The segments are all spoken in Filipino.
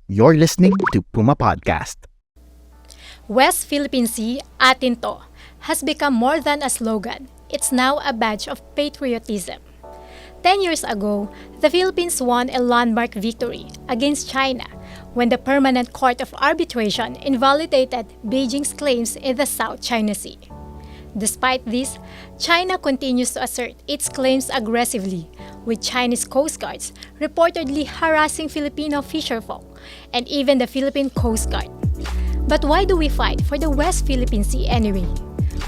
You're listening to Puma Podcast. West Philippine Sea, atin to, has become more than a slogan. It's now a badge of patriotism. 10 years ago, the Philippines won a landmark victory against China when the Permanent Court of Arbitration invalidated Beijing's claims in the South China Sea. Despite this, China continues to assert its claims aggressively, with Chinese coast guards reportedly harassing Filipino fisherfolk and even the Philippine Coast Guard. But why do we fight for the West Philippine Sea anyway?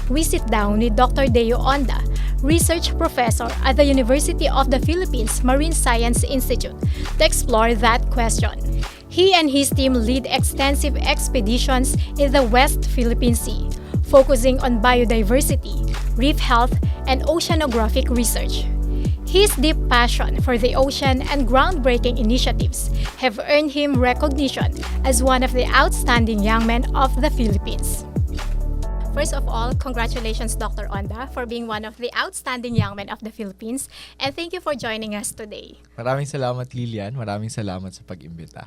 We sit down with Dr. Deo Onda, research professor at the University of the Philippines Marine Science Institute, to explore that question. He and his team lead extensive expeditions in the West Philippine Sea, focusing on biodiversity, reef health, and oceanographic research. His deep passion for the ocean and groundbreaking initiatives have earned him recognition as one of the outstanding young men of the Philippines. First of all, congratulations, Dr. Onda, for being one of the outstanding young men of the Philippines, and thank you for joining us today. Maraming salamat, Lilian. Maraming salamat sa pag-imbita.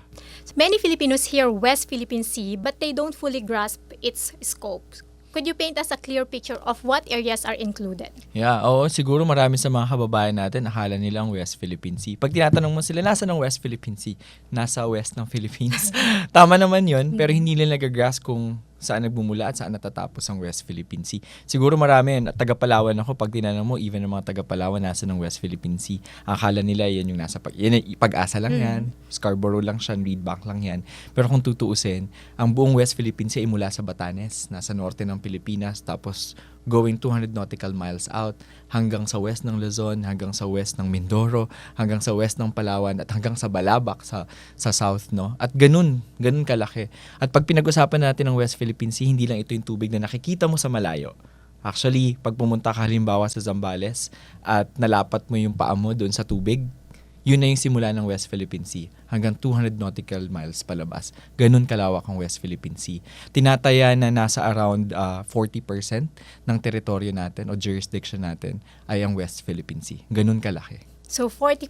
Many Filipinos hear West Philippine Sea, but they don't fully grasp its scope. Could you paint us a clear picture of what areas are included? Yeah, oo, siguro marami sa mga kababayan natin akala nila ang West Philippine Sea. Pag tinatanong mo sila, nasa ng West Philippine Sea? Nasa west ng Philippines. Tama naman yun, pero hindi nila nagagrasp kung saan nagbumula at saan natatapos ang West Philippine Sea. Siguro marami, taga-Palawan ako, pag tinanong mo, even ang mga taga-Palawan nasa ng West Philippine Sea. Akala nila yan yung nasa Pag-asa lang yan, Scarborough lang siya, Reedbank lang yan. Pero kung tutuusin, ang buong West Philippine Sea ay mula sa Batanes, nasa norte ng Pilipinas, tapos going 200 nautical miles out hanggang sa west ng Luzon, hanggang sa west ng Mindoro, hanggang sa west ng Palawan at hanggang sa Balabac sa south, no? At ganun kalaki. At pag pinag-usapan natin ng West Philippine Sea, hindi lang ito yung tubig na nakikita mo sa malayo. Actually, pag pumunta ka halimbawa sa Zambales at nalapat mo yung paa mo doon sa tubig, yun na yung simula ng West Philippine Sea hanggang 200 nautical miles palabas. Ganun kalawak ang West Philippine Sea. Tinataya na nasa around 40% ng teritoryo natin o jurisdiction natin ay ang West Philippine Sea. Ganun kalaki. So 40%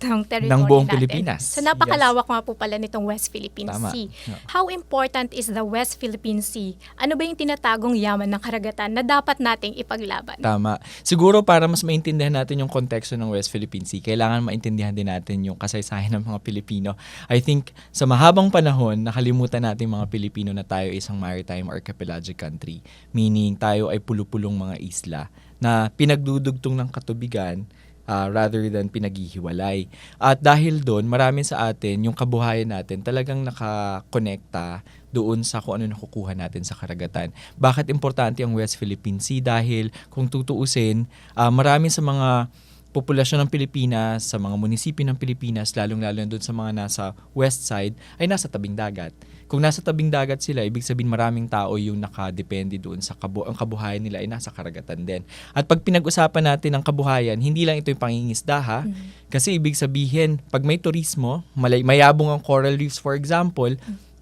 ng territory ng buong natin. Pilipinas. So napakalawak nga po pala nitong West Philippine Tama. Sea. Yeah. How important is the West Philippine Sea? Ano ba yung tinatagong yaman ng karagatan na dapat nating ipaglaban? Tama. Siguro para mas maintindihan natin yung konteksto ng West Philippine Sea, kailangan maintindihan din natin yung kasaysayan ng mga Pilipino. I think sa mahabang panahon, nakalimutan natin mga Pilipino na tayo isang maritime archipelagic country. Meaning tayo ay pulupulong mga isla na pinagdudugtong ng katubigan rather than pinaghihiwalay. At dahil doon, marami sa atin, yung kabuhayan natin talagang nakakonekta doon sa kung ano nakukuha natin sa karagatan. Bakit importante ang West Philippine Sea? Dahil kung tutuusin, marami sa mga populasyon ng Pilipinas, sa mga munisipyo ng Pilipinas, lalong-lalo doon sa mga nasa west side, ay nasa tabing dagat. Kung nasa tabing dagat sila, ibig sabihin maraming tao yung nakadepende doon sa ang kabuhayan nila ay nasa karagatan din. At pag pinag-usapan natin ang kabuhayan, hindi lang ito yung pangingisda ha. Kasi ibig sabihin, pag may turismo, mayabong ang coral reefs for example,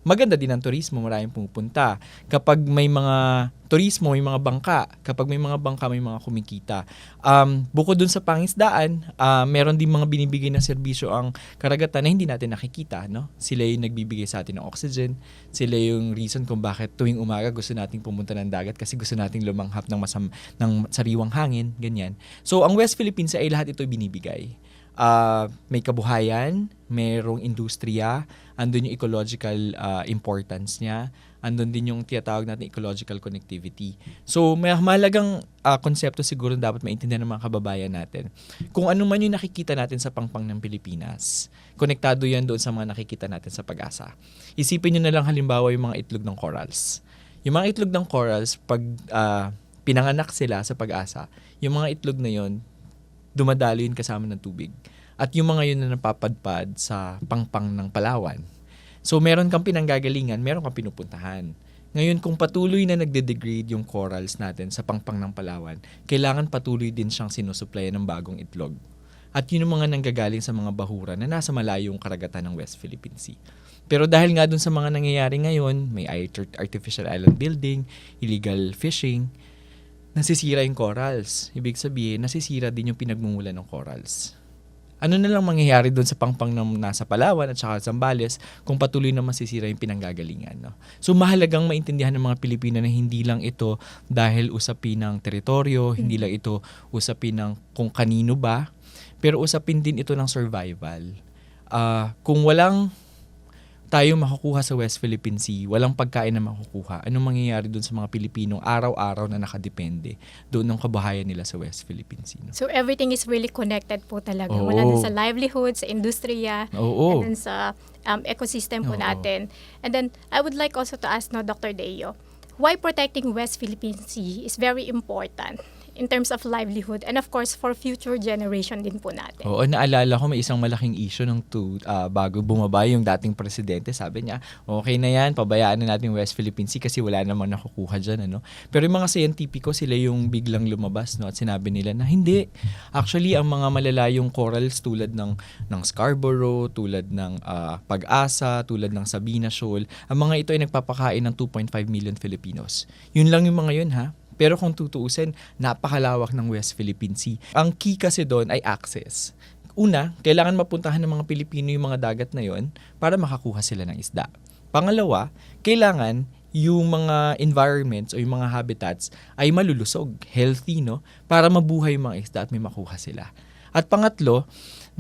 maganda din ang turismo, maraming pumupunta. Kapag may mga turismo, may mga bangka. Kapag may mga bangka, may mga kumikita. Bukod dun sa pangisdaan, meron din mga binibigay na serbisyo ang karagatan na hindi natin nakikita. No? Sila yung nagbibigay sa atin ng oxygen. Sila yung reason kung bakit tuwing umaga gusto nating pumunta ng dagat kasi gusto nating lumanghap ng sariwang hangin. Ganyan. So, ang West Philippines ay lahat ito binibigay. May kabuhayan, mayroong industriya, andun yung ecological importance niya, andun din yung tinatawag natin ecological connectivity. So, may mahalagang konsepto siguro dapat maintindihan ng mga kababayan natin. Kung ano man yung nakikita natin sa pangpang ng Pilipinas, konektado yan doon sa mga nakikita natin sa Pag-asa. Isipin nyo na lang halimbawa yung mga itlog ng corals. Yung mga itlog ng corals, pag pinanganak sila sa Pag-asa, yung mga itlog na yon dumadalo yun kasama ng tubig. At yung mga yun na napapadpad sa pangpang ng Palawan. So, meron kang pinanggagalingan, meron kang pinupuntahan. Ngayon, kung patuloy na nagde-degrade yung corals natin sa pangpang ng Palawan, kailangan patuloy din siyang sinusuplayan ng bagong itlog. At yun yung mga nanggagaling sa mga bahura na nasa malayong karagatan ng West Philippine Sea. Pero dahil nga dun sa mga nangyayari ngayon, may artificial island building, illegal fishing, nasisira yung corals. Ibig sabihin, nasisira din yung pinagmumulan ng corals. Ano na lang mangyayari doon sa pangpang na nasa Palawan at saka Zambales kung patuloy na masisira yung pinanggagalingan, no? So mahalagang maintindihan ng mga Pilipino na hindi lang ito dahil usapin ng teritoryo, hindi lang ito usapin ng kung kanino ba, pero usapin din ito ng survival. Kung walang tayo makukuha sa West Philippine Sea, walang pagkain na makukuha, anong mangyayari doon sa mga Pilipinong araw-araw na nakadepende doon ng kabuhayan nila sa West Philippine Sea? No? So everything is really connected po talaga. Oo. Mula dun sa livelihood, sa industriya, Oo. and then sa ecosystem po Oo. natin. And then I would like also to ask now, Dr. Deo, why protecting West Philippine Sea is very important in terms of livelihood and of course for future generation din po natin. Oo, naalala ko may isang malaking issue bago bumaba yung dating presidente. Sabi niya, okay na yan, pabayaan na natin West Philippine Sea kasi wala namang nakukuha dyan. Ano? Pero yung mga scientifico, sila yung biglang lumabas, no? At sinabi nila na hindi. Actually, ang mga malalayong corals tulad ng Scarborough, tulad ng Pag-asa, tulad ng Sabina Shoal, ang mga ito ay nagpapakain ng 2.5 million Filipinos. Yun lang yung mga yun, ha? Pero kung tutuusin, napakalawak ng West Philippine Sea. Ang key kasi doon ay access. Una, kailangan mapuntahan ng mga Pilipino yung mga dagat na yon para makakuha sila ng isda. Pangalawa, kailangan yung mga environments o yung mga habitats ay malulusog, healthy, no? Para mabuhay yung mga isda at may makuha sila. At pangatlo,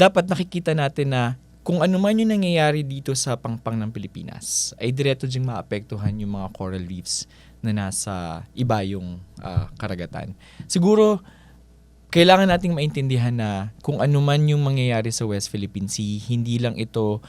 dapat nakikita natin na kung ano man yung nangyayari dito sa pangpang ng Pilipinas, ay diretso ding maapektuhan yung mga coral reefs na nasa iba yung karagatan. Siguro, kailangan nating maintindihan na kung ano man yung mangyayari sa West Philippine Sea, hindi lang nito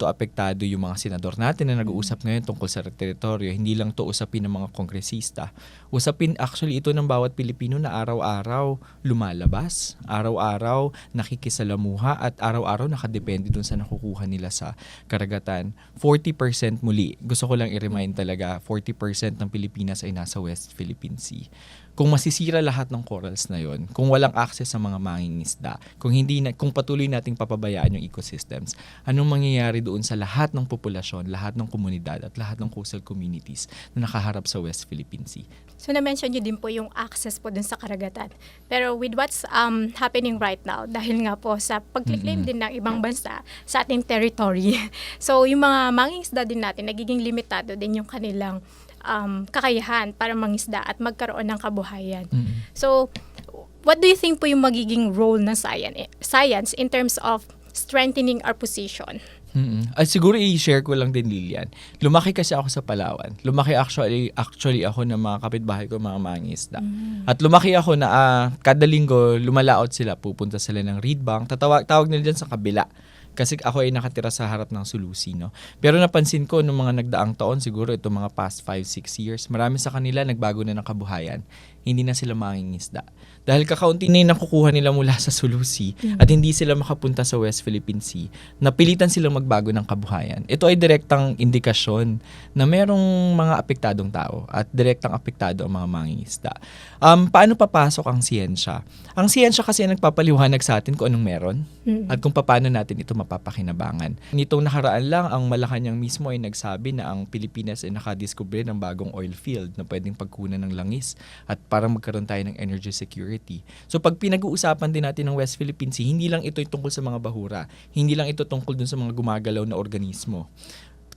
apektado yung mga senador natin na nag-uusap ngayon tungkol sa teritoryo. Hindi lang to usapin ng mga kongresista. Usapin actually ito ng bawat Pilipino na araw-araw lumalabas, araw-araw nakikisalamuha at araw-araw nakadepende dun sa nakukuha nila sa karagatan. 40% muli, gusto ko lang i-remind talaga, 40% ng Pilipinas ay nasa West Philippine Sea. Kung masisira lahat ng corals na yon, kung walang access sa mga mangingisda, kung patuloy nating papabayaan yung ecosystems, anong mangyayari doon sa lahat ng populasyon, lahat ng komunidad at lahat ng coastal communities na nakaharap sa West Philippine Sea? So na-mention nyo din po yung access po dun sa karagatan. Pero with what's happening right now, dahil nga po sa pag-claim din ng ibang bansa sa ating territory, so yung mga mangingisda din natin, nagiging limitado din yung kanilang kakayahan para mangisda at magkaroon ng kabuhayan. So, what do you think po yung magiging role ng science in terms of strengthening our position? At siguro i-share ko lang din, Lilian. Lumaki kasi ako sa Palawan. Lumaki actually ako ng mga kapitbahay ko, mga mangingisda. At lumaki ako na kada linggo lumalaot sila, pupunta sila ng reed bank. Tawag nila dyan sa kabila. Kasi ako ay nakatira sa harap ng Sulusi, no? Pero napansin ko nung mga nagdaang taon, siguro ito mga past 5-6 years, marami sa kanila nagbago na ng kabuhayan. Hindi na sila mangingisda. Dahil kakaunti na yung nakukuha nila mula sa Sulusi at hindi sila makapunta sa West Philippine Sea, napilitan silang magbago ng kabuhayan. Ito ay direktang indikasyon na merong mga apektadong tao at direktang apektado ang mga mangingisda. Paano papasok ang siyensya? Ang siyensya kasi ay nagpapaliwanag sa atin kung anong meron at kung paano natin ito mapapakinabangan. Nitong nakaraan lang, ang Malacanang mismo ay nagsabi na ang Pilipinas ay nakadiskubre ng bagong oil field na pwedeng pagkunan ng langis at para magkaroon tayo ng energy security. So pag pinag-uusapan din natin ng West Philippine Sea, hindi lang ito tungkol sa mga bahura, hindi lang ito tungkol dun sa mga gumagalaw na organismo.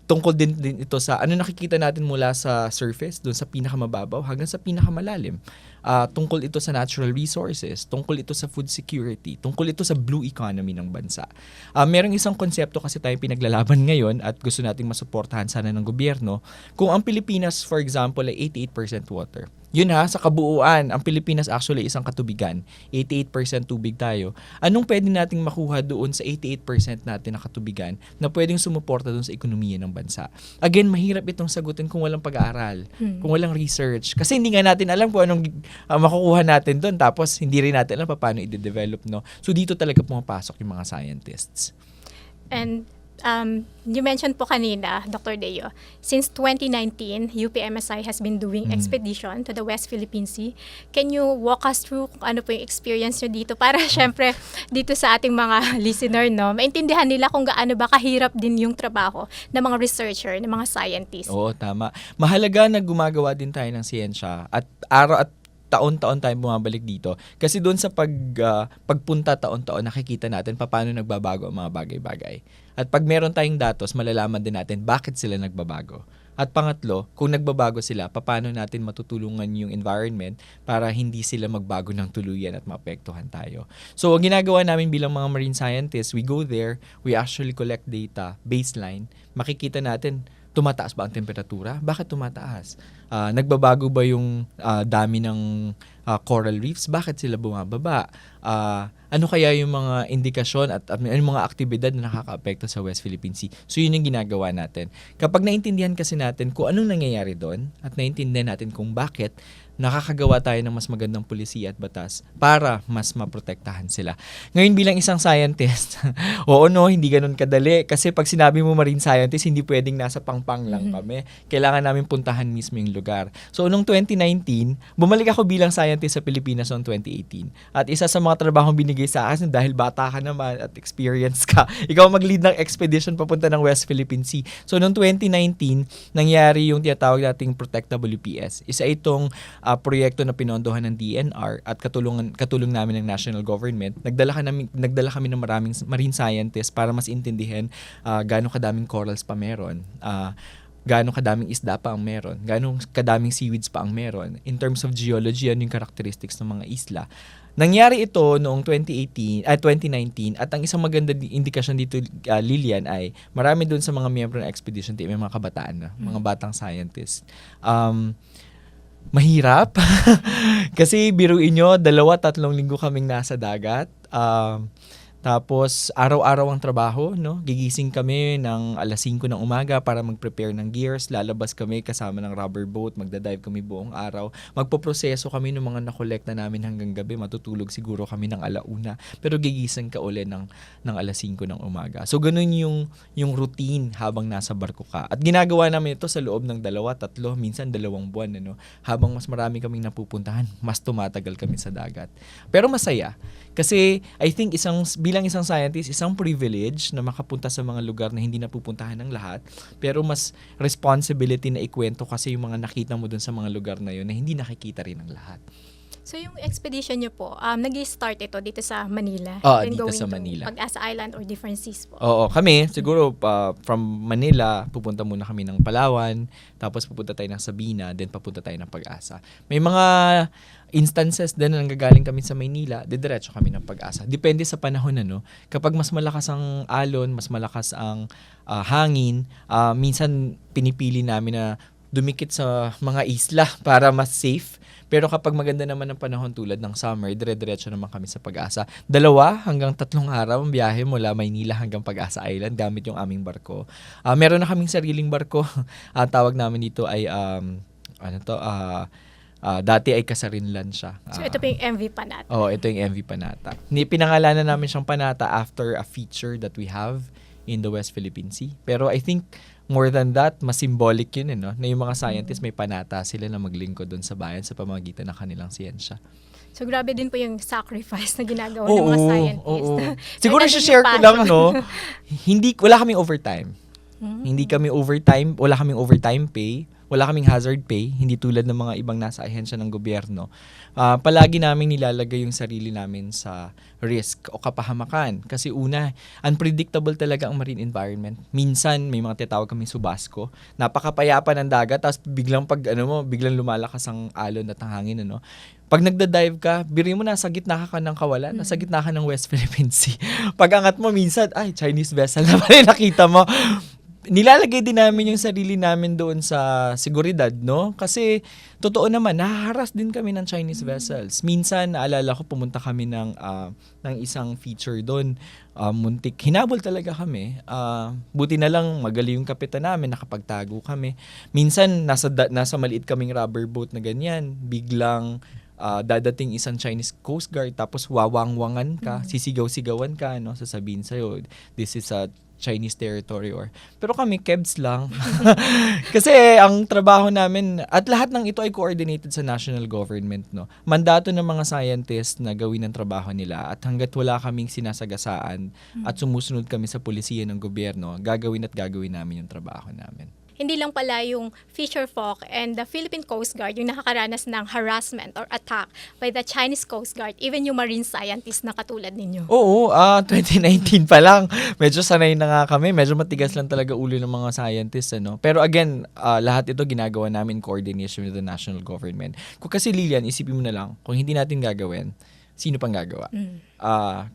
Tungkol din ito sa ano nakikita natin mula sa surface, dun sa pinakamababaw hanggang sa pinakamalalim. Tungkol ito sa natural resources, tungkol ito sa food security, tungkol ito sa blue economy ng bansa. Merong isang konsepto kasi tayong pinaglalaban ngayon at gusto nating masuportahan sana ng gobyerno. Kung ang Pilipinas, for example, ay 88% water, yun sa kabuuan, ang Pilipinas actually isang katubigan. 88% tubig tayo. Anong pwede nating makuha doon sa 88% natin na katubigan na pwedeng sumuporta doon sa ekonomiya ng bansa? Again, mahirap itong sagutin kung walang pag-aaral, kung walang research. Kasi hindi nga natin alam kung anong makukuha natin doon, tapos hindi rin natin alam paano i-develop, no? So dito talaga pumapasok yung mga scientists. And you mentioned po kanina, Dr. Deo, since 2019, UPMSI has been doing expedition to the West Philippine Sea. Can you walk us through kung ano po yung experience nyo dito para syempre dito sa ating mga listener, no, maintindihan nila kung gaano ba kahirap din yung trabaho ng mga researcher, ng mga scientists. Oo, tama. Mahalaga na gumagawa din tayo ng siyensya at araw at taon-taon tayong bumabalik dito. Kasi doon sa pagpunta taon-taon, nakikita natin paano nagbabago ang mga bagay-bagay. At pag meron tayong datos, malalaman din natin bakit sila nagbabago. At pangatlo, kung nagbabago sila, paano natin matutulungan yung environment para hindi sila magbago ng tuluyan at maapektuhan tayo. So, ang ginagawa namin bilang mga marine scientists, we go there, we actually collect data, baseline, makikita natin, tumataas ba ang temperatura? Bakit tumataas? Nagbabago ba yung dami ng coral reefs? Bakit sila bumababa? Ano kaya yung mga indikasyon at ano mga aktibidad na nakakaapekto sa West Philippine Sea? So yun yung ginagawa natin. Kapag naintindihan kasi natin kung anong nangyayari doon at naintindihan natin kung bakit, nakakagawa tayo ng mas magandang pulisiya at batas para mas maprotektahan sila. Ngayon bilang isang scientist, oo no, hindi ganun kadali. Kasi pag sinabi mo marine scientist, hindi pwedeng nasa pangpang lang kami. Kailangan namin puntahan mismo yung lugar. So noong 2019, bumalik ako bilang scientist sa Pilipinas noong 2018. At isa sa mga trabahong binigay sa akin, dahil bata ka naman at experience ka, ikaw mag-lead ng expedition papunta ng West Philippine Sea. So noong 2019, nangyari yung tinatawag nating Protecta WPS. Isa itong proyekto na pinondohan ng DNR at katulong namin ng national government. Nagdala kami ng maraming marine scientists para mas intindihan gaano kadaming corals pa meron. Gaano kadaming isda pa ang meron, gaano kadaming seaweeds pa ang meron. In terms of geology, ano yung characteristics ng mga isla. Nangyari ito noong 2019 at ang isang maganda indikasyon dito, Lilian, ay marami doon sa mga miyembro ng expedition team, may mga kabataan, mga batang scientists. Mahirap. Kasi biruin nyo, 2-3 linggo kaming nasa dagat. Tapos, araw-araw ang trabaho, no? Gigising kami ng 5:00 ng umaga para mag-prepare ng gears. Lalabas kami kasama ng rubber boat. Magdadive kami buong araw. Magpoproseso kami ng mga nakolekta namin hanggang gabi. Matutulog siguro kami ng 1:00. Pero gigising ka uli ng 5:00 ng umaga. So, ganun yung routine habang nasa barko ka. At ginagawa namin ito sa loob ng 2-3, minsan 2 buwan. Ano? Habang mas marami kaming napupuntahan, mas tumatagal kami sa dagat. Pero masaya. Kasi, I think bilang isang scientist, isang privilege na makapunta sa mga lugar na hindi napupuntahan ng lahat, pero mas responsibility na ikwento kasi yung mga nakita mo dun sa mga lugar na yun na hindi nakikita rin ng lahat. So yung expedition nyo po, nag-start ito dito sa Manila? Oo, Then dito going sa to Manila. Pag-asa Island or different seas po? Oo, kami, siguro from Manila, pupunta muna kami ng Palawan, tapos pupunta tayo ng Sabina, then papunta tayo ng Pag-asa. May mga instances din na nanggagaling kami sa Maynila, diretso kami ng Pag-asa. Depende sa panahon, ano. Kapag mas malakas ang alon, mas malakas ang hangin, minsan pinipili namin na dumikit sa mga isla para mas safe. Pero kapag maganda naman ang panahon tulad ng summer, dire-diretso naman kami sa Pag-asa. 2 hanggang 3 araw ang biyahe mula Maynila hanggang Pag-asa Island gamit yung aming barko. Meron na kaming sariling barko. Tawag namin dito ay dati ay Kasarinlan siya. So ito po yung MV Panata. Ito yung MV Panata. Pinangalanan namin siyang Panata after a feature that we have in the West Philippine Sea. Pero I think more than that, mas symbolic yun, no? Na yung mga scientists may panata sila na maglingkod doon sa bayan sa pamamagitan ng kanilang siyensya. So grabe din po yung sacrifice na ginagawa ng mga scientists. Oo. Siguro share ko lang, no? Wala kaming overtime. Hindi kami overtime, wala kaming overtime pay, wala kaming hazard pay, hindi tulad ng mga ibang nasa ahensya ng gobyerno. Palagi namin nilalagay yung sarili namin sa risk o kapahamakan. Kasi una, unpredictable talaga ang marine environment. Minsan, may mga tinatawag kaming subasco. Napakapayapa ng dagat, tapos biglang biglang lumalakas ang alon at ang hangin, ano. Pag nagda-dive ka, biro mo nasa gitna ka ng kawalan, nasa gitna ka ng West Philippine Sea. Pag angat mo minsan, Chinese vessel na pala nakita mo. Nilalagay din namin yung sarili namin doon sa seguridad, no? Kasi, totoo naman, nahaharas din kami ng Chinese vessels. Minsan, naalala ko, pumunta kami ng isang feature doon. Muntik, hinabol talaga kami. Buti na lang, magaling yung kapitan namin, nakapagtago kami. Minsan, nasa maliit kaming rubber boat na ganyan. Biglang, dadating isang Chinese Coast Guard, tapos wawangwangan ka, sisigaw-sigawan ka, no? Sasabihin sa'yo, this is a Chinese territory pero kami kebs lang. Kasi ang trabaho namin at lahat ng ito ay coordinated sa national government, no. Mandato ng mga scientists na gawin ang trabaho nila at hangga't wala kaming sinasagasaan at sumusunod kami sa pulisiya ng gobyerno, gagawin namin yung trabaho namin. hindi lang pala yung fisher folk and the Philippine Coast Guard yung nakakaranas ng harassment or attack by the Chinese Coast Guard, even yung marine scientists na katulad ninyo. Oo, 2019 pa lang. Medyo sanay na nga kami. Medyo matigas lang talaga ulo ng mga scientists. Ano? Pero again, lahat ito ginagawa namin in coordination with the national government. Kung kasi Lilian, isipin mo na lang, kung hindi natin gagawin, sino pang gagawa?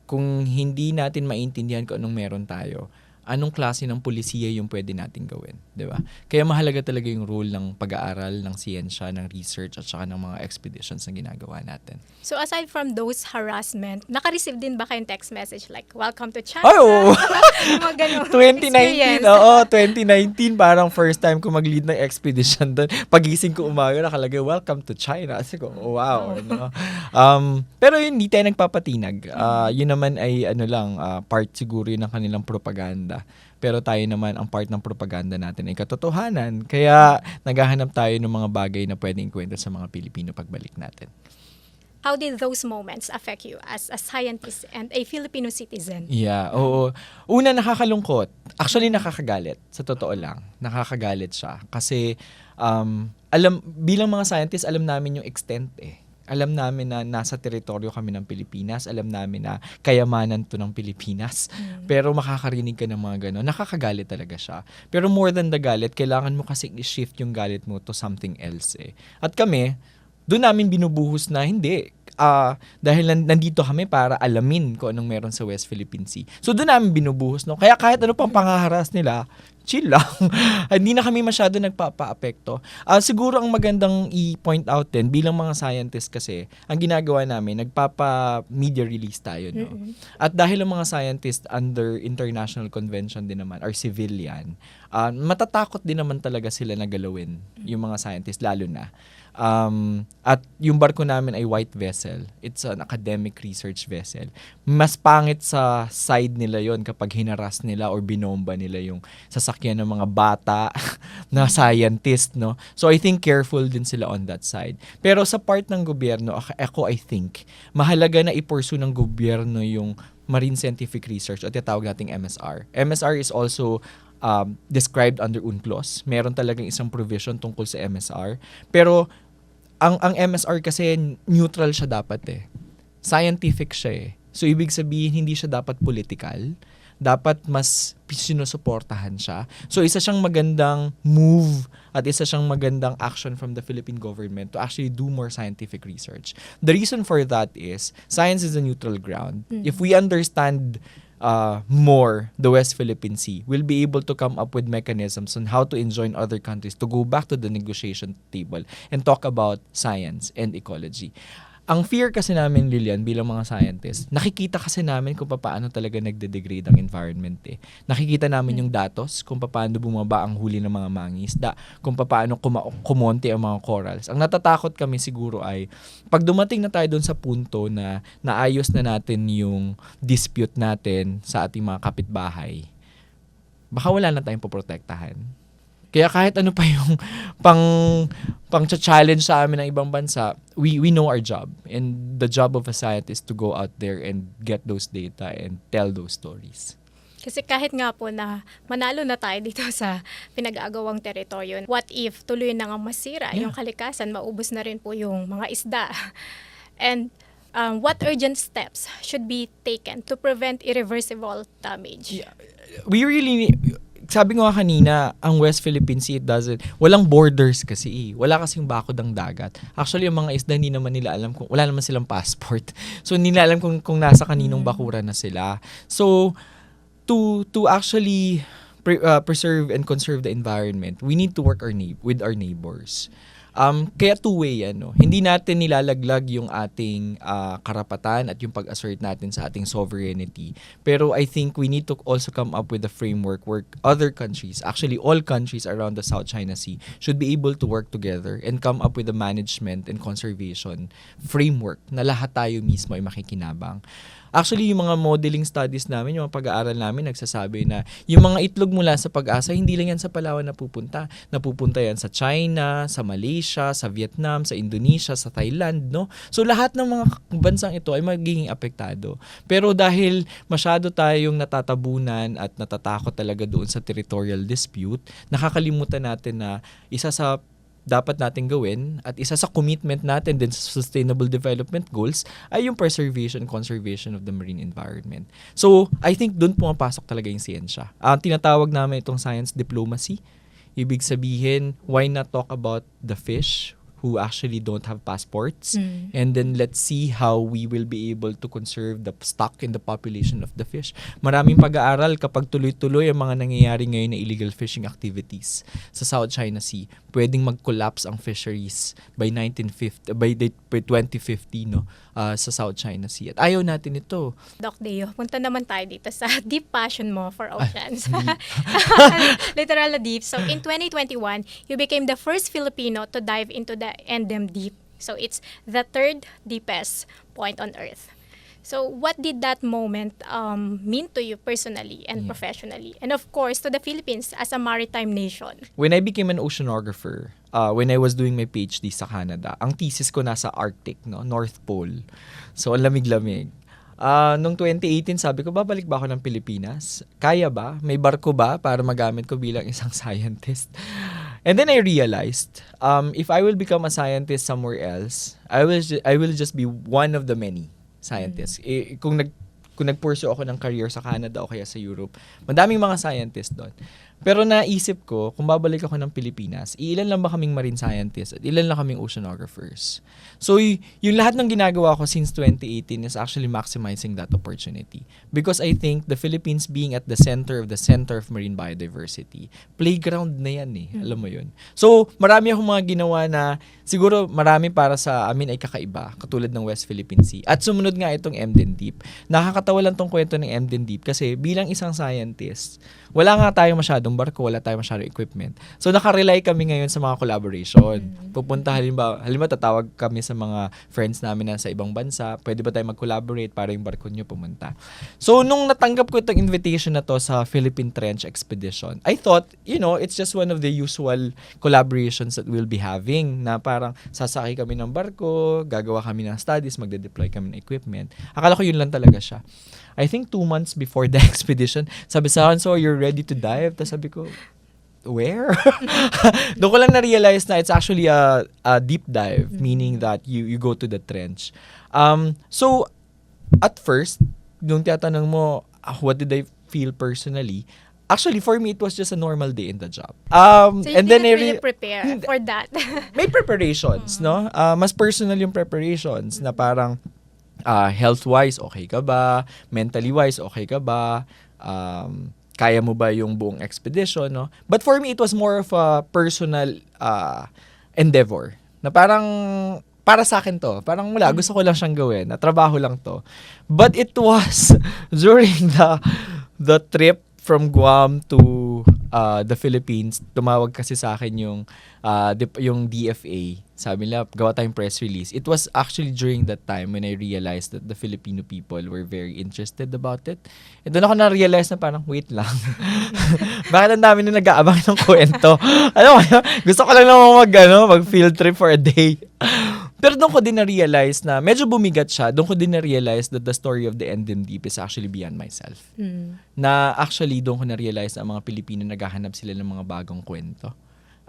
Kung hindi natin maintindihan kung anong meron tayo, anong klase ng pulisiya yung pwede natin gawin, di ba? Kaya mahalaga talaga yung role ng pag-aaral, ng siyensya, ng research, at saka ng mga expeditions na ginagawa natin. So aside from those harassment, naka-receive din ba kayong text message like, welcome to China? Ay, oo! Yung mga ganun 2019, oo, 2019, parang first time ko mag-lead ng expedition doon. Pagising ko umaga, nakalagay, welcome to China. Kasi ko, wow. No? Pero yun, hindi tayo nagpapatinag. Yun naman ay, part siguro yun ng kanilang propaganda. Pero tayo naman, ang part ng propaganda natin ay katotohanan. Kaya naghahanap tayo ng mga bagay na pwedeng ikwento sa mga Pilipino pagbalik natin. How did those moments affect you as a scientist and a Filipino citizen? Yeah, oo. Una, nakakalungkot. Actually, nakakagalit. Sa totoo lang. Nakakagalit siya. Kasi, bilang mga scientists, alam namin yung extent eh. Alam namin na nasa teritoryo kami ng Pilipinas. Alam namin na kayamanan to ng Pilipinas. Pero makakarinig ka ng mga gano'n. Nakakagalit talaga siya. Pero more than the galit, kailangan mo kasi i-shift yung galit mo to something else eh. At kami, doon namin binubuhos na hindi. Dahil nandito kami para alamin kung anong meron sa West Philippine Sea. So doon namin binubuhos. No? Kaya kahit ano pang pangaharas nila, chill lang. Hindi na kami masyado nagpapa-apekto. Siguro ang magandang i-point out din, bilang mga scientists kasi, ang ginagawa namin, nagpapa-media release tayo. No? At dahil ang mga scientists under international convention din naman, or civilian, matatakot din naman talaga sila na galawin yung mga scientists, lalo na. At yung barko namin ay white vessel. It's an academic research vessel. Mas pangit sa side nila yon kapag hinaras nila or binomba nila yung sasakyan ng mga bata na scientist, no? So I think careful din sila on that side. Pero sa part ng gobyerno, I think, mahalaga na i-pursue ng gobyerno yung marine scientific research o tinatawag nating MSR. MSR is also described under UNCLOS. Meron talagang isang provision tungkol sa MSR. Pero ang MSR kasi neutral siya dapat eh. Scientific siya eh. So ibig sabihin hindi siya dapat political. Dapat mas sinusuportahan siya. So isa siyang magandang move at isa siyang magandang action from the Philippine government to actually do more scientific research. The reason for that is science is a neutral ground. If we understand more the West Philippine Sea, we'll be able to come up with mechanisms on how to enjoin other countries to go back to the negotiation table and talk about science and ecology. Ang fear kasi namin, Lilian, bilang mga scientists, nakikita kasi namin kung paano talaga nagde-degrade ang environment eh. Nakikita namin yung datos, kung paano bumaba ang huli ng mga mangisda, kung paano kumonti ang mga corals. Ang natatakot kami siguro ay, pag dumating na tayo doon sa punto na naayos na natin yung dispute natin sa ating mga kapitbahay, baka wala na tayong poprotektahan. Kaya kahit ano pa yung pang-challenge sa amin ng ibang bansa, we know our job. And the job of a scientist to go out there and get those data and tell those stories. Kasi kahit nga po na manalo na tayo dito sa pinag-aagawang teritoryo, what if tuloy na nga masira yung kalikasan, maubos na rin po yung mga isda. And what urgent steps should be taken to prevent irreversible damage? Yeah. We really sabi ko nga kanina, ang West Philippine Sea, walang borders kasi eh. Wala kasing bakod ang dagat. Actually, yung mga isda, hindi naman nila alam wala naman silang passport. So, hindi nila alam kung nasa kaninong bakura na sila. So, to actually preserve and conserve the environment, we need to work with our neighbors. Kaya two-way yan. No? Hindi natin nilalaglag yung ating karapatan at yung pag-assert natin sa ating sovereignty. Pero I think we need to also come up with a framework where other countries, actually all countries around the South China Sea, should be able to work together and come up with a management and conservation framework na lahat tayo mismo ay makikinabang. Actually, yung mga modeling studies namin, yung mga pag-aaral namin, nagsasabi na yung mga itlog mula sa Pag-asa, hindi lang yan sa Palawan napupunta. Napupunta yan sa China, sa Malaysia, sa Vietnam, sa Indonesia, sa Thailand, no? So, lahat ng mga bansang ito ay magiging apektado. Pero dahil masyado tayong natatabunan at natatakot talaga doon sa territorial dispute, nakakalimutan natin na isa sa dapat natin gawin at isa sa commitment natin din sa Sustainable Development Goals ay yung preservation and conservation of the marine environment. So, I think doon pumapasok talaga yung siyensya. Tinatawag namin itong science diplomacy. Ibig sabihin, why not talk about the fish who actually don't have passports, and then let's see how we will be able to conserve the stock in the population of the fish. Maraming pag-aaral kapag tuloy-tuloy ang mga nangyayari ngayon na illegal fishing activities sa South China Sea. Pwedeng mag-collapse ang fisheries by 2050, no, sa South China Sea. At ayaw natin ito. Doc Deo, punta naman tayo dito sa deep passion mo for oceans. Literal na deep. So, in 2021, you became the first Filipino to dive into the Endem Deep. So, it's the third deepest point on Earth. So, what did that moment mean to you personally and professionally? And of course, to the Philippines as a maritime nation? When I became an oceanographer, when I was doing my PhD sa Canada, ang thesis ko nasa Arctic, no, North Pole. So, ang lamig-lamig. Noong 2018, sabi ko, babalik ba ako ng Pilipinas? Kaya ba? May barko ba para magamit ko bilang isang scientist? And then I realized, if I will become a scientist somewhere else, I will just be one of the many scientists. Kung nag-pursue ako ng career sa Canada o kaya sa Europe, madaming mga scientists doon. Pero naisip ko, kung babalik ako ng Pilipinas, ilan lang ba kaming marine scientists at ilan lang kaming oceanographers? So, yung lahat ng ginagawa ko since 2018 is actually maximizing that opportunity. Because I think the Philippines being at the center of marine biodiversity, playground na yan eh. Alam mo yun. So, marami akong mga ginawa na siguro marami para sa amin ay kakaiba, katulad ng West Philippine Sea. At sumunod nga itong Emden Deep. Nakakatawa lang tong kwento ng Emden Deep kasi bilang isang scientist, wala nga tayong masyadong barko, wala tayong masyadong equipment. So, nakarely kami ngayon sa mga collaboration. Pupunta, halimbawa tatawag kami sa mga friends namin na sa ibang bansa, pwede ba tayo mag-collaborate para yung barko nyo pumunta? So, nung natanggap ko itong invitation na to sa Philippine Trench Expedition, I thought, it's just one of the usual collaborations that we'll be having, na parang sasakay kami ng barko, gagawa kami ng studies, magde-deploy kami ng equipment. Akala ko yun lang talaga siya. I think 2 months before the expedition, sabi sa akin, so you're ready to dive? Tapos sabi ko, where? Doon ko lang na-realize na it's actually a deep dive, meaning that you go to the trench. So, at first, nung tinatanong mo, what did I feel personally? Actually, for me, it was just a normal day in the job. So you didn't really prepare for that? May preparations, no? Mas personal yung preparations na parang, health-wise, okay ka ba? Mentally-wise, okay ka ba? Kaya mo ba yung buong expedition, no? But for me, it was more of a personal endeavor. Na parang, para sa akin to. Parang wala, gusto ko lang siyang gawin. Na trabaho lang to. But it was during the trip from Guam to the Philippines, tumawag kasi sa akin yung DFA. Sabi nila, gawa tayong press release. It was actually during that time when I realized that the Filipino people were very interested about it. And doon ako na-realize na parang, wait lang. Bakit ang dami na nag-aabang ng kwento? Alam mo, gusto ko lang naman mag-field trip for a day. Pero doon ko din na-realize na medyo bumigat siya. Doon ko din na-realize that the story of the Endem Deep is actually beyond myself. Na actually doon ko na-realize na ang mga Pilipino naghahanap sila ng mga bagong kwento.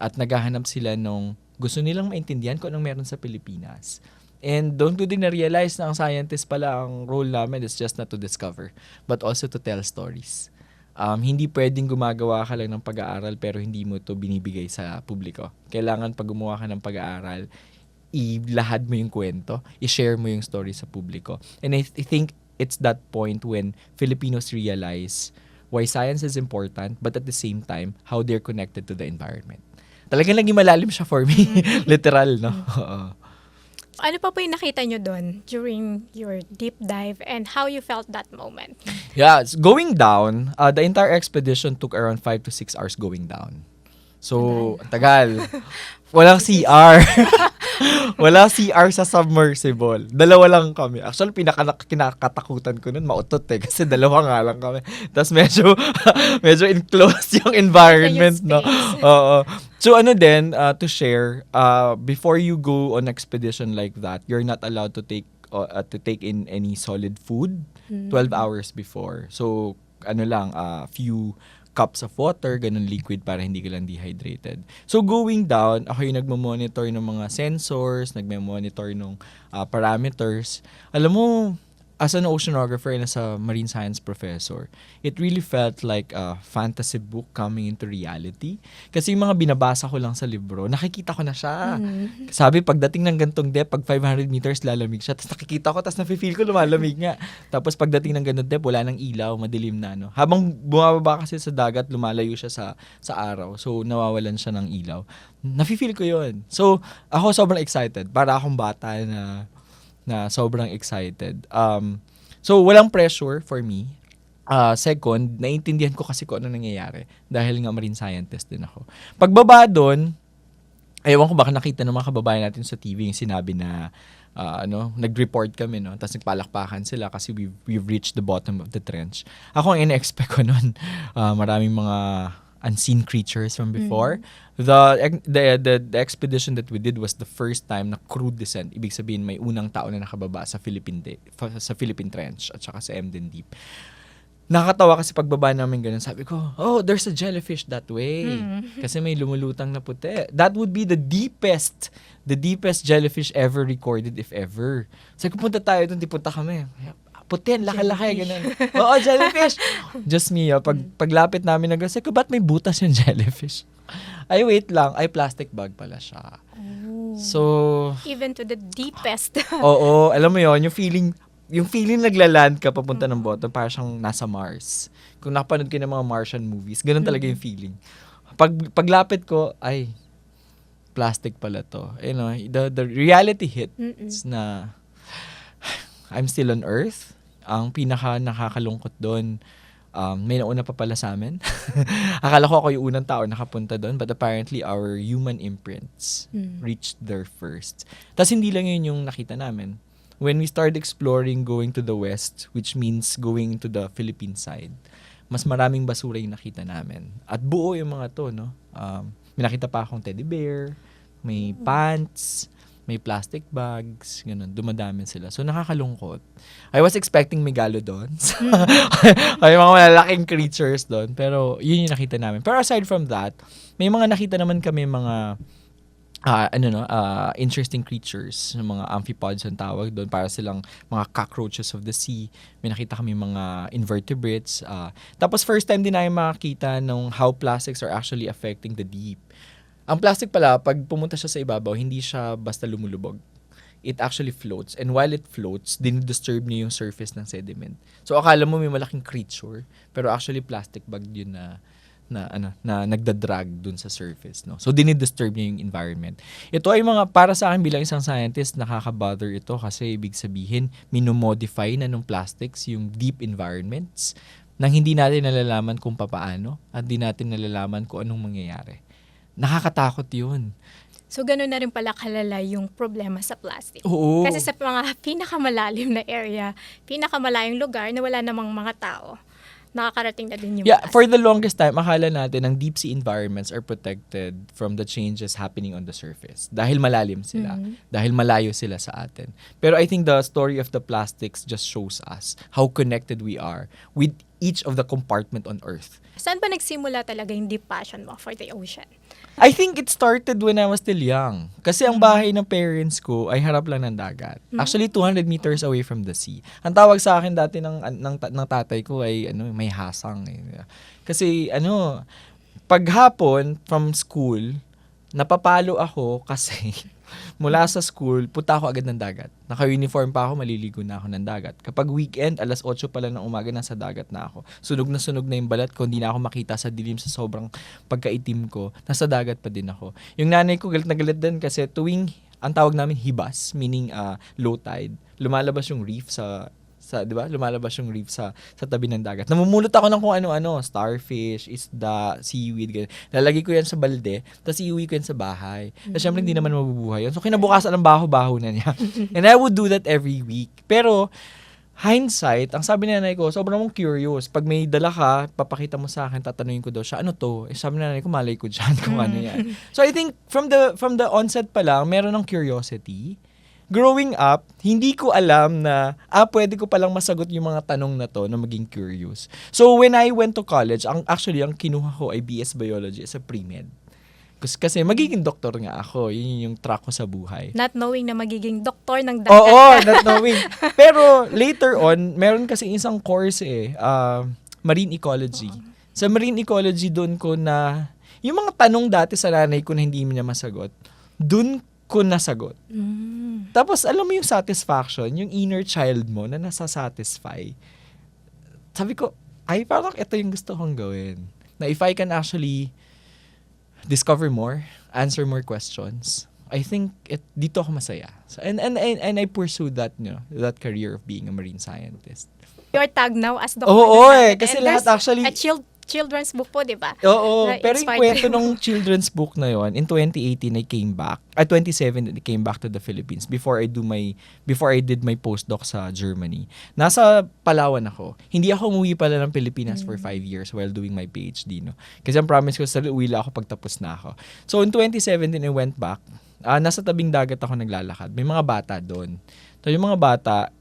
At naghahanap sila nung gusto nilang maintindihan kung anong meron sa Pilipinas. And doon ko din na-realize na ang scientist pala, ang role namin is just not to discover, but also to tell stories. Hindi pwedeng gumagawa ka lang ng pag-aaral pero hindi mo to binibigay sa publiko. Kailangan pag gumawa ka ng pag-aaral, ilahad mo yung kwento, i-share mo yung story sa publiko. And I think it's that point when Filipinos realize why science is important, but at the same time, how they're connected to the environment. Talagang naging malalim siya for me. Literal, no? Ano pa po yung nakita nyo doon during your deep dive and how you felt that moment? Yeah, going down, the entire expedition took around 5 to 6 hours going down. So, tagal. Walang CR. Wala CR sa submersible. Dalawa lang kami. Actually, kinakatakutan ko nun, mautot kasi dalawa nga lang kami. Tapos medyo, medyo enclosed yung environment, no? space. Oo. So to share, before you go on expedition like that, you're not allowed to take in any solid food 12 hours before. So, few cups of water, ganun liquid para hindi ka lang dehydrated. So going down, ako yung nagmo-monitor ng mga sensors, nagmo-monitor ng parameters. Alam mo, as an oceanographer and as a marine science professor, it really felt like a fantasy book coming into reality. Kasi yung mga binabasa ko lang sa libro, nakikita ko na siya. Sabi, pagdating ng gantong depth, pag 500 meters, lalamig siya. Tapos nakikita ko, tapos nafe-feel ko lumalamig nga. Tapos pagdating ng gantong depth, wala nang ilaw, madilim na. No? Habang bumababa kasi sa dagat, lumalayo siya sa araw. So, nawawalan siya ng ilaw. Nafe-feel ko yun. So, ako sobrang excited. Para akong bata na sobrang excited. So, walang pressure for me. Second, naiintindihan ko kasi kung ano nangyayari dahil nga marine scientist din ako. Pagbaba doon, ewan ko baka nakita ng mga kababayan natin sa TV yung sinabi na nag-report kami, no? Tapos nagpalakpakan sila kasi we've reached the bottom of the trench. Ako ang ina-expect ko noon, maraming mga unseen creatures from before. The expedition that we did was the first time na crew descent. Ibig sabihin may unang tao na nakababa sa Philippine Trench at saka sa Emden Deep. Nakakatawa kasi pagbaba namin ganun, sabi ko, oh, there's a jellyfish that way. Kasi may lumulutang na puti. That would be the deepest jellyfish ever recorded if ever. Sabi ko, punta tayo doon, di punta kami. Puti, laki-laki, ganun. Oo, jellyfish. Just me, paglapit namin sabi ko, ba't may butas yung jellyfish? Ay, wait lang. Ay, plastic bag pala siya. Oh. So, Even to the deepest. oo, alam mo yon yung feeling naglaland ka papunta ng bottom, parang siyang nasa Mars. Kung nakapanood kayo ng mga Martian movies, ganun talaga yung feeling. Paglapit ko, ay, plastic pala to. You know, the reality hits na I'm still on Earth. Ang pinaka nakakalungkot doon, may nauna pa pala sa amin. Akala ko ako yung unang tao nakapunta doon, but apparently our human imprints reached there first. Tapos hindi lang yun yung nakita namin. When we started exploring going to the west, which means going to the Philippine side, mas maraming basura yung nakita namin. At buo yung mga to, no? May nakita pa akong teddy bear, may pants, may plastic bags, ganun, dumadami sila. So, nakakalungkot. I was expecting megalodons. Ay, mga malalaking creatures doon. Pero, yun yung nakita namin. Pero aside from that, may mga nakita naman kami mga interesting creatures, mga amphipods ang tawag doon, para silang mga cockroaches of the sea. May nakita kami mga invertebrates. Tapos, first time din namin makakita ng how plastics are actually affecting the deep. Ang plastic pala, pag pumunta siya sa ibabaw, hindi siya basta lumulubog. It actually floats. And while it floats, dinidisturb niya yung surface ng sediment. So, akala mo may malaking creature, pero actually plastic bag yun na nagdadrag dun sa surface. No? So, dinidisturb niya yung environment. Ito ay para sa akin bilang isang scientist, nakaka-bother ito kasi ibig sabihin, minomodify na ng plastics yung deep environments nang hindi natin nalalaman kung papaano at di natin nalalaman kung anong mangyayari. Nakakatakot yun. So, gano'n na rin pala kalala yung problema sa plastic. Oo. Kasi sa mga pinakamalalim na area, pinakamalayong lugar na wala namang mga tao, nakakarating na din yung plastic. For the longest time, akala natin ang deep sea environments are protected from the changes happening on the surface. Dahil malalim sila. Dahil malayo sila sa atin. Pero I think the story of the plastics just shows us how connected we are with each of the compartment on Earth. Saan ba nagsimula talaga yung deep passion mo for the ocean? I think it started when I was still young. Kasi ang bahay ng parents ko ay harap lang ng dagat. Actually, 200 meters away from the sea. Ang tawag sa akin dati ng tatay ko ay may hasang. Kasi paghapon from school, napapalo ako kasi mula sa school, punta ako agad ng dagat. Naka-uniform pa ako, maliligo na ako ng dagat. Kapag weekend, 8:00 pa lang ng umaga, nasa dagat na ako. Sunog na yung balat ko, hindi na ako makita sa dilim sa sobrang pagkaitim ko. Nasa dagat pa din ako. Yung nanay ko, galit na galit din kasi tuwing, ang tawag namin hibas, meaning low tide, lumalabas yung reef sa sa, 'di ba? Lumalabas yung reef sa tabi ng dagat. Namumulot ako ng kung ano-ano, starfish, isda, seaweed, ganyan. Lalagay ko yan sa balde, tapos iuwi ko yan sa bahay. Kasi syempre hindi naman mabubuhay yun. So kinabukasan ng baho-baho na niya. And I would do that every week. Pero hindsight, ang sabi ni nanay ko, sobrang mong curious. Pag may dala ka, papakita mo sa akin, tatanungin ko daw siya, ano to? Sabi ni nanay ko, malay ko dyan kung ano yan. So I think from the onset pa lang, meron ng curiosity. Growing up, hindi ko alam na, pwede ko palang masagot yung mga tanong na to na maging curious. So when I went to college, ang kinuha ko ay BS Biology as a pre-med. Kasi magiging doktor nga ako. Yun yung track ko sa buhay. Not knowing na magiging doktor ng dagat. Oo, not knowing. Pero later on, meron kasi isang course marine ecology. Sa marine ecology, doon ko na, yung mga tanong dati sa nanay ko na hindi niya masagot, doon ko nasagot. Tapos, alam mo yung satisfaction, yung inner child mo na nasa-satisfy. Sabi ko, parang ito yung gusto kong gawin. Na if I can actually discover more, answer more questions, I think dito ako masaya. So, and I pursued that, that career of being a marine scientist. You're tagged now as Dr. Oo, Dagat. kasi And lahat there's actually a children's book po, di ba? Oo, Na pero yung inspired kwento you. nung children's book na yon, in 2018 I came back. 2017 I came back to the Philippines before I did my postdoc sa Germany. Nasa Palawan ako. Hindi ako umuwi pala ng Pilipinas for 5 years while doing my PhD, no. Kasi ang promise ko sa uwi lang ako pagtapos na ako. So in 2017 I went back. Nasa tabing dagat ako naglalakad. May mga bata doon. So yung mga bata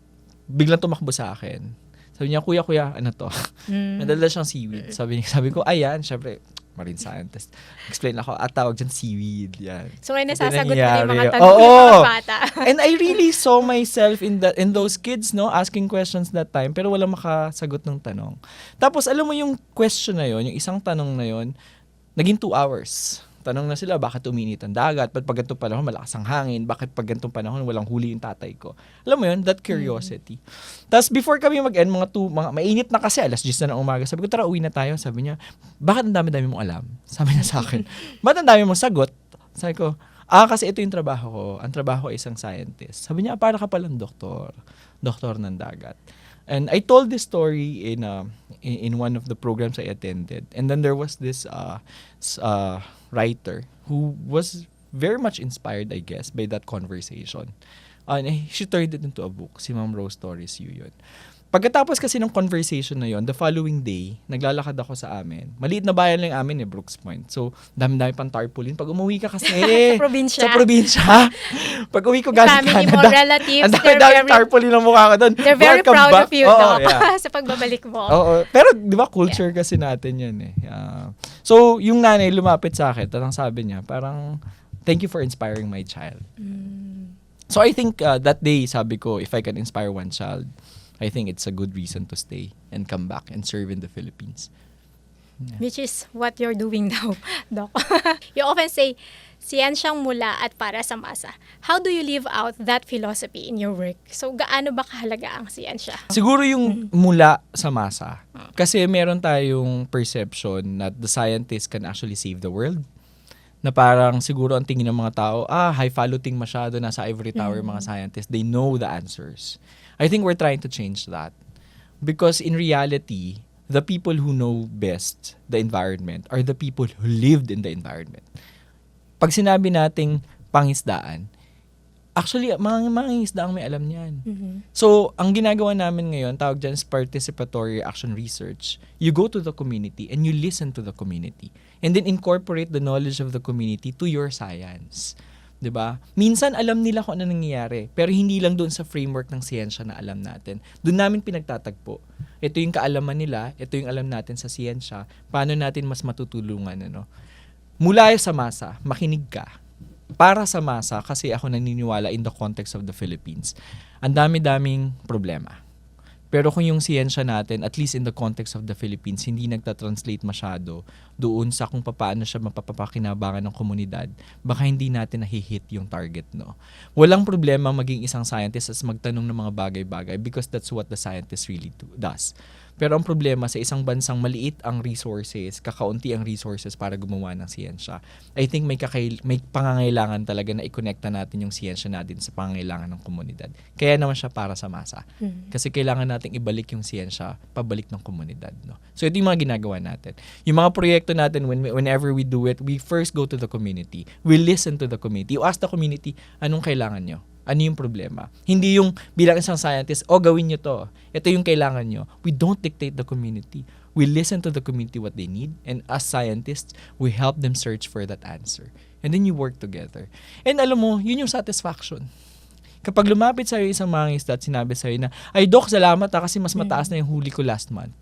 biglang tumakbo sa akin. Sabi niya, kuya, ano to? Nadala siyang seaweed. Sabi ko, ayan, syempre, marine scientist. Explain ako, tawag dyan seaweed. Yan. So, ngayon Ito nasasagot mo na yung mga nangyari. tanong ng mga bata. And I really saw myself in those kids, no, asking questions that time, pero walang makasagot ng tanong. Tapos, alam mo yung question na yon, yung isang tanong na yon, naging 2 hours. Tanong na sila, bakit uminit ang dagat? Ba't pag ganitong panahon, malakas ang hangin? Bakit pag ganitong panahon, walang huli yung tatay ko? Alam mo yun, that curiosity. Tapos before kami mag-end, mga mainit na kasi, 10:00 na ng umaga. Sabi ko, tara, uwi na tayo. Sabi niya, bakit ang dami-dami mong alam? Sabi niya sa akin, bakit ang dami mong sagot? Sabi ko, kasi ito yung trabaho ko. Ang trabaho ko ay isang scientist. Sabi niya, para ka palang doktor ng dagat. And I told this story in one of the programs I attended. And then there was this writer who was very much inspired, I guess, by that conversation. And she turned it into a book. Si Ma'am Rose Torres yun. Pagkatapos kasi ng conversation na yon, the following day, naglalakad ako sa amin. Maliit na bayan lang amin, Brooks Point. So, dami-dami pang tarpaulin. Pag umuwi ka kasi, Sa probinsya. Pag uwi ko galing family Canada, mo, relatives, ang dami tarpaulin ang mukha ko doon. They're very Welcome proud back. of you, Oo, yeah. sa pagbabalik mo. Oo. Pero, di ba, culture kasi natin yan eh. So, yung nanay lumapit sa akin, tanong sabi niya, parang, thank you for inspiring my child. So, I think that day, sabi ko, if I can inspire one child, I think it's a good reason to stay and come back and serve in the Philippines. Yeah. Which is what you're doing now, Doc. You often say, siyensyang mula at para sa masa. How do you live out that philosophy in your work? So, gaano ba kahalaga ang siyensya? Siguro yung mula sa masa. Kasi meron tayong perception that the scientists can actually save the world. Na parang siguro ang tingin ng mga tao, highfalutin masyado, nasa ivory tower mga scientists. They know the answers. I think we're trying to change that. Because in reality, the people who know best the environment are the people who lived in the environment. Pag sinabi nating pangisdaan, actually, mga isda ang may alam niyan. So, ang ginagawa namin ngayon, tawag dyan is participatory action research. You go to the community and you listen to the community. And then incorporate the knowledge of the community to your science. 'Di ba? Minsan alam nila kung ano nangyayari, pero hindi lang doon sa framework ng siyensya na alam natin. Doon namin pinagtatagpo. Ito yung kaalaman nila, ito yung alam natin sa siyensya, paano natin mas matutulungan, ano? Mula sa masa, makinig ka. Para sa masa, kasi ako naniniwala in the context of the Philippines, ang dami-daming problema. Pero kung yung siyensya natin, at least in the context of the Philippines, hindi nagtatranslate masyado doon sa kung paano siya mapapakinabangan ng komunidad, baka hindi natin nahihit yung target, no? Walang problema maging isang scientist as magtanong ng mga bagay-bagay because that's what the scientist really does. Pero ang problema sa isang bansang maliit ang resources, kakaunti ang resources para gumawa ng siyensya. I think may pangangailangan talaga na i-connecta natin yung siyensya natin sa pangangailangan ng komunidad. Kaya naman siya para sa masa. Kasi kailangan nating ibalik yung siyensya pabalik ng komunidad. No? So ito yung mga ginagawa natin. Yung mga proyekto natin, whenever we do it, we first go to the community. We listen to the community. You ask the community, anong kailangan nyo? Ano yung problema? Hindi yung bilang isang scientist, gawin nyo to. Ito yung kailangan nyo. We don't dictate the community. We listen to the community what they need. And as scientists, we help them search for that answer. And then you work together. And alam mo, yun yung satisfaction. Kapag lumapit sa'yo isang mangingisda at sinabi sa'yo na, ay Doc, salamat kasi mas mataas na yung huli ko last month.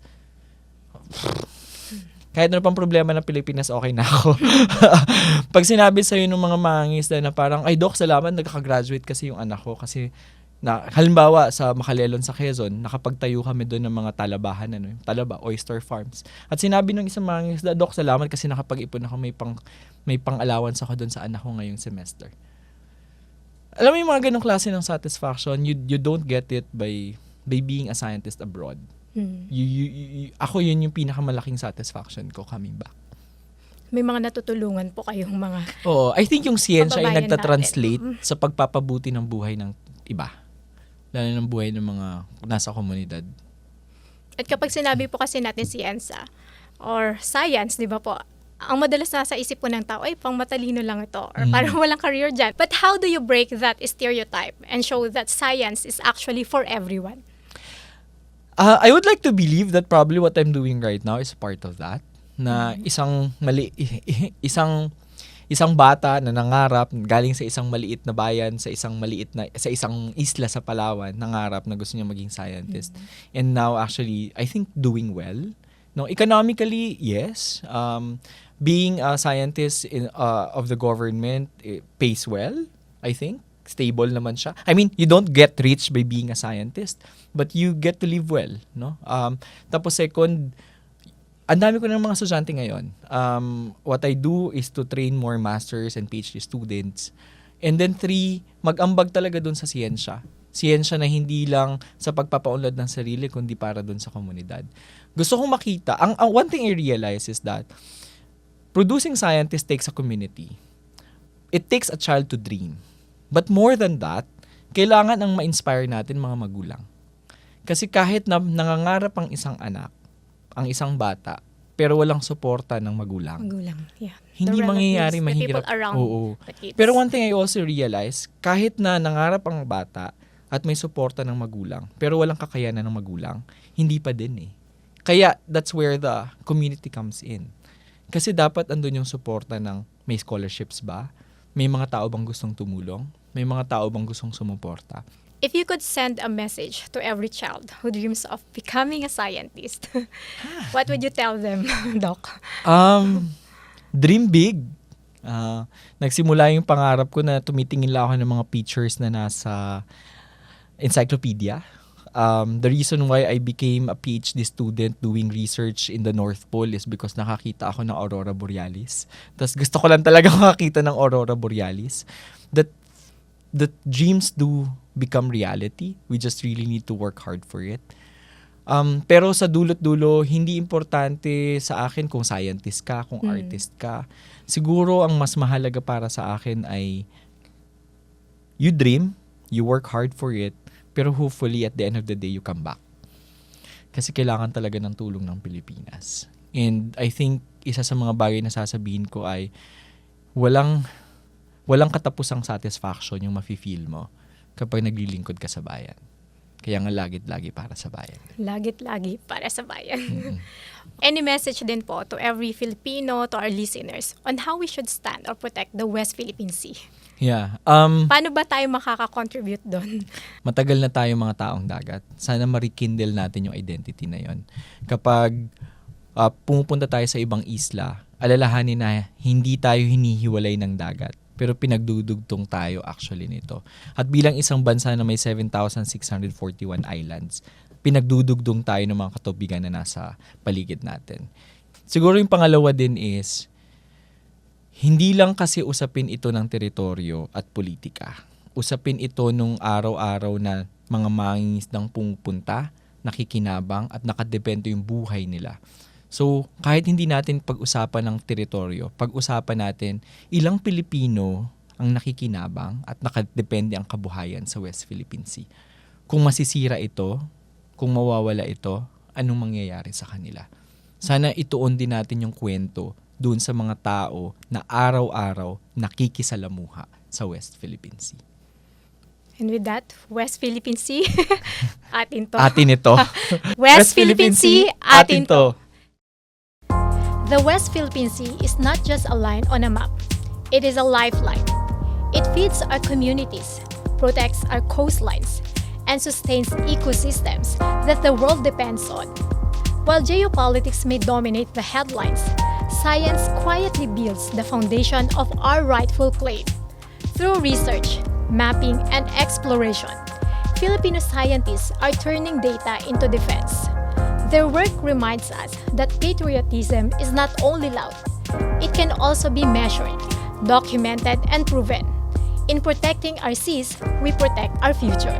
Kahit ano pang problema ng Pilipinas, okay na ako. Pag sinabi sa'yo ng mga mangingisda na parang, ay Doc, salamat, nagka-graduate kasi yung anak ko. Kasi, halimbawa, sa Makalelon sa Quezon, nakapagtayo kami doon ng mga talabahan, talaba, oyster farms. At sinabi ng isang mangingisda, Doc, salamat kasi nakapag-ipon ako, may pang-allowance ako doon sa anak ko ngayong semester. Alam mo yung mga ganong klase ng satisfaction, you don't get it by being a scientist abroad. Ako yun yung pinakamalaking satisfaction ko coming back. May mga natutulungan po kayong mga Oo, I think yung siyensya ay kababayan nagtatranslate sa pagpapabuti ng buhay ng iba. Lalo ng buhay ng mga nasa komunidad. At kapag sinabi po kasi natin science or science, di ba po, ang madalas nasa isip po ng tao, ay pang matalino lang ito or parang walang career dyan. But how do you break that stereotype and show that science is actually for everyone? I would like to believe that probably what I'm doing right now is part of that. Na isang bata na nangarap galing sa isang maliit na bayan, sa isang isla sa Palawan, nangarap na gusto niya maging scientist. And now actually, I think doing well. No, economically, yes. Being a scientist of the government, it pays well, I think. Stable naman siya. I mean, you don't get rich by being a scientist, but you get to live well, no? Tapos second, ang dami ko ng mga estudyante ngayon. What I do is to train more masters and PhD students. And then 3, mag-ambag talaga dun sa siyensya. Siyensya na hindi lang sa pagpapaunlad ng sarili, kundi para dun sa komunidad. Gusto kong makita, ang one thing I realize is that producing scientists takes a community. It takes a child to dream. But more than that, kailangan ang ma-inspire natin mga magulang. Kasi kahit na nangangarap ang isang anak, ang isang bata, pero walang suporta ng magulang. Yeah. Hindi mangyayari, the mahirap. people around the kids. Pero one thing I also realize, kahit na nangarap ang bata at may suporta ng magulang, pero walang kakayanan ng magulang, hindi pa din eh. Kaya that's where the community comes in. Kasi dapat andun yung suporta ng may scholarships ba? May mga tao bang gustong tumulong? May mga tao bang gustong sumuporta? If you could send a message to every child who dreams of becoming a scientist, what would you tell them, Doc? Dream big. Nagsimula yung pangarap ko na tumitingin lang ako ng mga pictures na nasa encyclopedia. The reason why I became a PhD student doing research in the North Pole is because nakakita ako ng Aurora Borealis. Tapos gusto ko lang talaga makakita ng Aurora Borealis. That dreams do become reality. We just really need to work hard for it. Pero sa dulot-dulo, hindi importante sa akin kung scientist ka, kung artist ka. Siguro ang mas mahalaga para sa akin ay you dream, you work hard for it, pero hopefully at the end of the day, you come back. Kasi kailangan talaga ng tulong ng Pilipinas. And I think isa sa mga bagay na sasabihin ko ay walang katapusang satisfaction yung mafe-feel mo kapag naglilingkod ka sa bayan. Kaya nga lagit-lagi para sa bayan. Lagit-lagi para sa bayan. Any message din po to every Filipino, to our listeners, on how we should stand or protect the West Philippine Sea? Yeah. Paano ba tayo makaka-contribute doon? Matagal na tayo mga taong dagat. Sana ma-rekindle natin yung identity na yon. Kapag pumupunta tayo sa ibang isla, alalahanin na hindi tayo hinihiwalay ng dagat. Pero pinagdudugtong tayo actually nito. At bilang isang bansa na may 7,641 islands, pinagdudugtong tayo ng mga katubigan na nasa paligid natin. Siguro yung pangalawa din is, hindi lang kasi usapin ito ng teritoryo at politika. Usapin ito nung araw-araw na mga mangingisdang pumupunta, nakikinabang at nakadepende yung buhay nila. So, kahit hindi natin pag-usapan ng teritoryo, pag-usapan natin ilang Pilipino ang nakikinabang at nakadepende ang kabuhayan sa West Philippine Sea. Kung masisira ito, kung mawawala ito, anong mangyayari sa kanila? Sana ituon din natin yung kwento doon sa mga tao na araw-araw nakikisalamuha sa West Philippine Sea. And with that, West Philippine Sea, atin to. Atin ito. West Philippine Sea, atin to. to. The West Philippine Sea is not just a line on a map. It is a lifeline. It feeds our communities, protects our coastlines, and sustains ecosystems that the world depends on. While geopolitics may dominate the headlines, science quietly builds the foundation of our rightful claim. Through research, mapping, and exploration, Filipino scientists are turning data into defense. Their work reminds us that patriotism is not only loud, it can also be measured, documented, and proven. In protecting our seas, we protect our future.